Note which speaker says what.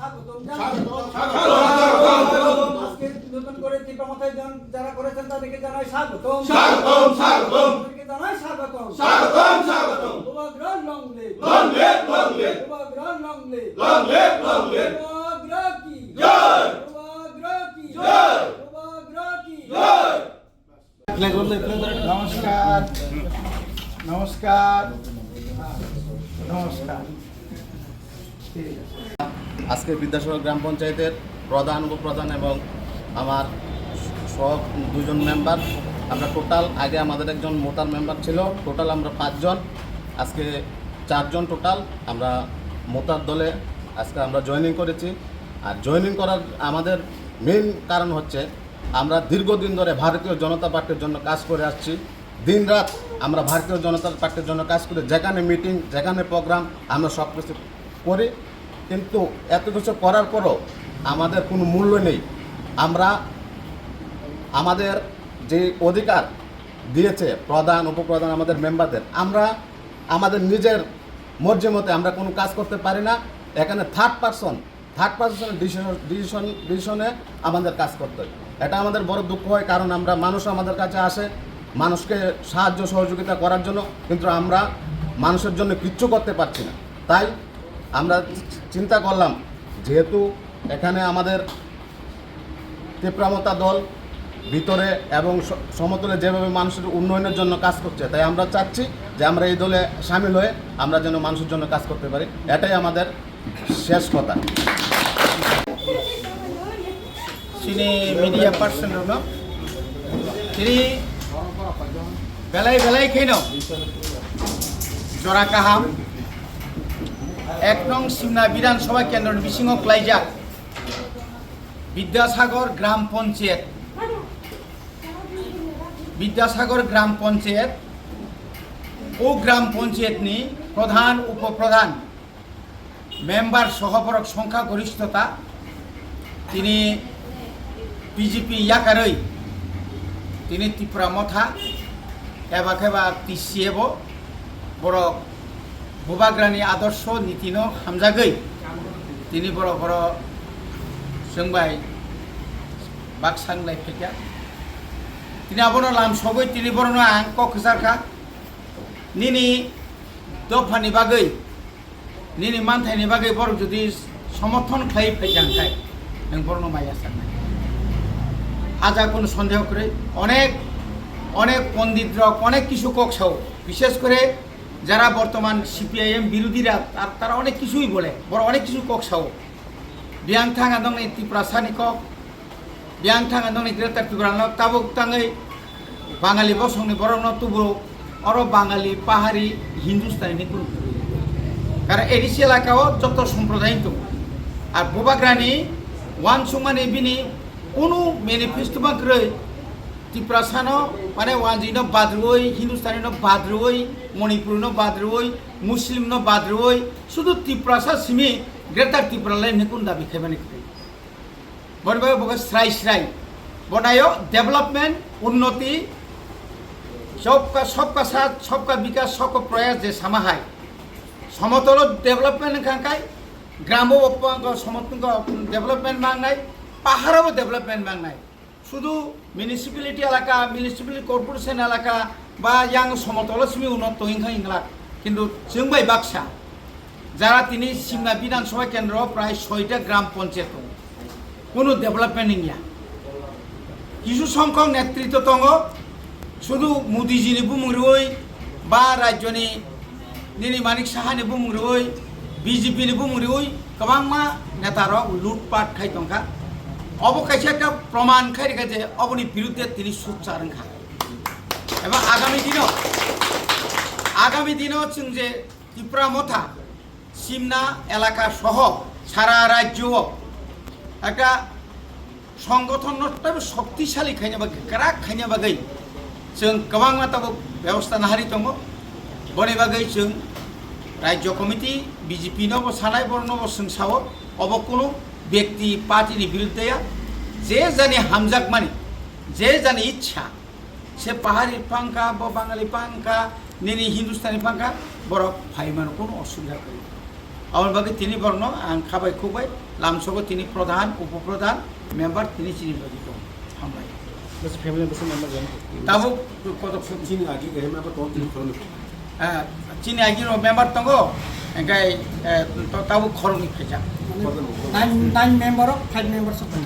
Speaker 1: আজকে নতুন করে টিপামাথায় যারা করেছেন তাদেরকে জানাই স্বাগতম। জানাই স্বাগতম। উপগ্রহ লং লিভ। উপগ্রহ লং লিভ। উপগ্রহ কি জয়। উপগ্রহ কি জয়। উপগ্রহ কি জয়।
Speaker 2: নমস্কার নমস্কার নমস্কার।
Speaker 3: আজকে বিদ্যাসাগর গ্রাম পঞ্চায়েতের প্রধান উপপ্রধান এবং আমার সব দুজন মেম্বার, আমরা টোটাল আগে আমাদের একজন মোতার মেম্বার ছিল, টোটাল আমরা 5 জন, আজকে 4 জন টোটাল আমরা মোতার দলে আজকে আমরা জয়েনিং করেছি। আর জয়েনিং করার আমাদের মেইন কারণ হচ্ছে আমরা দীর্ঘদিন ধরে ভারতীয় জনতা পার্টির জন্য কাজ করে আসছি। দিন রাত আমরা ভারতীয় জনতা পার্টির জন্য কাজ করে, যেখানে মিটিং যেখানে প্রোগ্রাম আমরা সব কিছু করি, কিন্তু এত কিছু করার পরও আমাদের কোনো মূল্য নেই। আমরা আমাদের যে অধিকার দিয়েছে প্রধান উপপ্রধান আমাদের মেম্বারদের, আমরা আমাদের নিজের মর্জি মতে আমরা কোনো কাজ করতে পারি না। এখানে থার্ড পারসনের ডিসিশনে আমাদের কাজ করতে হয়। এটা আমাদের বড় দুঃখ হয়, কারণ আমরা মানুষ আমাদের কাছে আসে মানুষকে সাহায্য সহযোগিতা করার জন্য, কিন্তু আমরা মানুষের জন্য কিচ্ছু করতে পারছি না। তাই আমরা চিন্তা করলাম, যেহেতু এখানে আমাদের তীব্রমতা দল ভিতরে এবং সমতলে যেভাবে মানুষের উন্নয়নের জন্য কাজ করছে, তাই আমরা চাচ্ছি যে আমরা এই দলে সামিল হয়ে আমরা যেন মানুষের জন্য কাজ করতে পারি। এটাই আমাদের শেষ কথা।
Speaker 2: তিনি মিডিয়া পার্সন হল, তিনি বেলায় বেলায় খেয়ে জরা কাহাম 1 নং সিমনা বিধানসভা কেন্দ্র বিসিং ক্লাইজাক বিদ্যাসাগর গ্রাম পঞ্চায়েত ও গ্রাম পঞ্চায়েতনি প্রধান উপপ্রধান মেম্বার সহপরক সংখ্যা গরিষ্ঠতা তিনি বিজেপি ইয়াকারই তিনি ত্রিপুরা মথা এবা খেবা তিসিয়েব বড় বুবাগ্रानि आदर्श नीतिनो हामजागै তিনি বড় বড় जोंबाय बाक्सांलाय फैया তিনি আবনো লাম সগৈ তিনি বড় আং কক্সারখা নিনি দফানি বাগৈ নিনি মানথাইনি বাগৈ বড় যদি সমর্থন খাই ফैजांखाय नों বড় माया साननाय হাজা কোনো সন্দেহ করে অনেক পণ্ডিতরা অনেক কিছু কক্সাও, বিশেষ করে যারা বর্তমান সিপিআইএম বিরোধীরা তারা অনেক কিছুই বলে, বড় অনেক কিছু কক্সাও। বিয়াং থাঙা দং এই ত্রিপুরা সানি কক, বিয়াং থাঙা দং এই গ্রেটার ত্রিপুরা তাবুক তাঙै বাঙালি বসংনি বড় তুবু অর বাঙালি পাহাড়ি হিন্দুস্তানি কোনো, কারণ এডিসি এলাকাও যত সম্প্রদায় দं। আর বুবাগ্रानि ওয়ান সুমানি বিনি কোনো মেনিফেস্টো বাগ্रै ত্রিপুরা সানো মানে ওয়ানজিনো বাদ্রুই, হিন্দুস্তানিনো বাদ্রুই, মণিপুরনো বাদ্রুই, মুসলিমনো বাদ্রুই, শুধু ত্রিপুরা সা সিমি গ্রেটার ত্রিপুরা লাইন কোন দাবি খাইবানি বনবে বগে স্রাই বনাयो डेवलपमेंट उन्नति सबका साथ सबका विकास सबका प्रयास जे समाहाय समतल डेवलपमेंट खांखाय ग्रामो समतल डेवलपमेंट मांगनाय पाहाड़ो डेवलपमेंट मांगनाय শুধু মিউনিসিপ্যালিটি এলাকা মিউনিসিপ্যালিটি কর্পোরেশন এলাকা বা ইয়াং সমতল সিমি উন্নত হিংখা ইংলাক, কিন্তু जोंबाय बाक्सा যারা তিনি সিমনা বিধানসভা কেন্দ্র প্রায় 6টা গ্রাম পঞ্চায়েত কোনো ডেভেলপমেন্ট ইয়া কিছু সংখ্যক নেতৃত্ব দङ, শুধু মোদিজিনি বুমুরুই বা রাজ্যনি নিনি মানিক সাহাनि बुंमुरुई বিজেপিनि बुंमुरुई गोबां नेतार लुटपाट खाय दंखा। अब कैसे एक प्रमाण खाई जे अबनि बिरुद्धे তিনি सोच्चा रोंखा एबा आगामी दिनों जों जे ত্রিপুরা मथा सिमना एलाका सह सारा राज्य एक संगठन शक्तिशाली खायनो बा ग्राक खायनो बागै जों गोबां माताबो व्यवस्था नाहारि दङ। बनि बागै जों राज्य कमिटी बीजेपी नो सानाय बरनो जों सावो अब कोनो व्यक्ति पार्टी विरुद्धे जे जानी हामजाक मानी जे जानी इच्छा से पाहाड़ी पांखा बांगाली पांखा निनी हिंदुस्तानी पांखा बड़ फाइमान कोनो असुविधा আমার বাকি তিনি বর্ণ আং খাবাই খুবাই লামসগো তিনি প্রধান উপপ্রধান মেম্বার তিনি চিনি বাকি দं হামবাই
Speaker 4: Mas family bersama member yang
Speaker 2: তাবো কত
Speaker 4: sini lagi kayak member kau tidak perlu.
Speaker 2: চিনি আইগির member দङ এঙ্গাই Tabo খরংনি ফেজা
Speaker 1: 9 member of 5 members of the